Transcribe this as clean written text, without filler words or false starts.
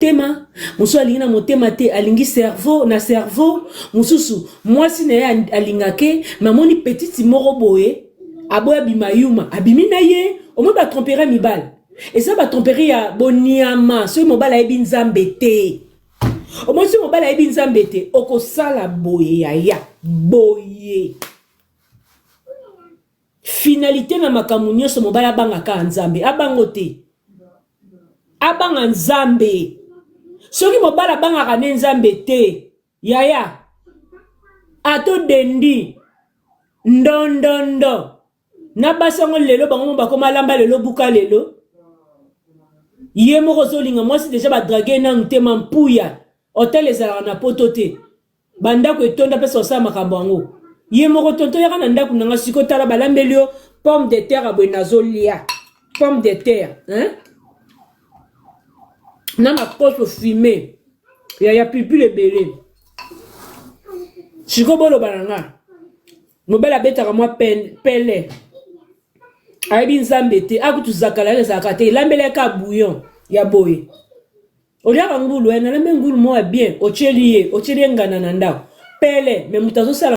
tema musu alingina motema te alingi cerveau na cerveau mususu mwasi na ye alingake mamoni petite moko boye aboya bimayuma abimi na ye omo ba trompera mibal et ça ba trompera ya boniama so mobala yebi nzambe te omo so mobala yebi nzambe te okosala boye ya boye finalité na makambo nyonso mobala bangaka nzambe abango te abanga nzambe soki mobala bangaka ne nzambe te yaya ato dendi ndondondo na basango lelo bango bakoma lamba lelo buka lelo ye moko zolinga mwasi deja badrage na ntema mpuya hotel ezalaka na poto te bandako etonda pesa osala makambo yango ye moko tonto yaka na ndako nanga siko tala balambeli yo pomme de terre abwe nazolia pomme de terre hein? Na ma poche fumée ya pupule ebele siko bolo bananga mobela betaka mwa pele ayebi nzambe te akutu zakala ezalaka te elambelaka bouillon ya boye oliaka ngulu na lambe ngulu mo ya bien otieli ye ngana na ndako pele me mutu azosala